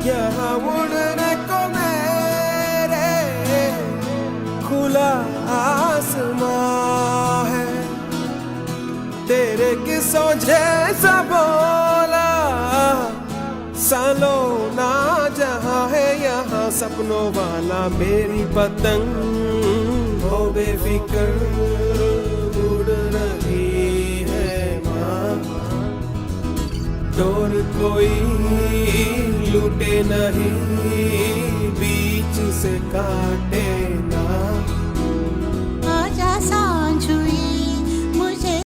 यहाँ उड़ने को मेरे खुला आसमां है। तेरे किस्सों जैसा बोला सालों ना जहाँ है यहाँ सपनों वाला मेरी पतंग हो बेफिक्र उड़ रही है माँ। डोर कोई लूटे नहीं बीच से काटे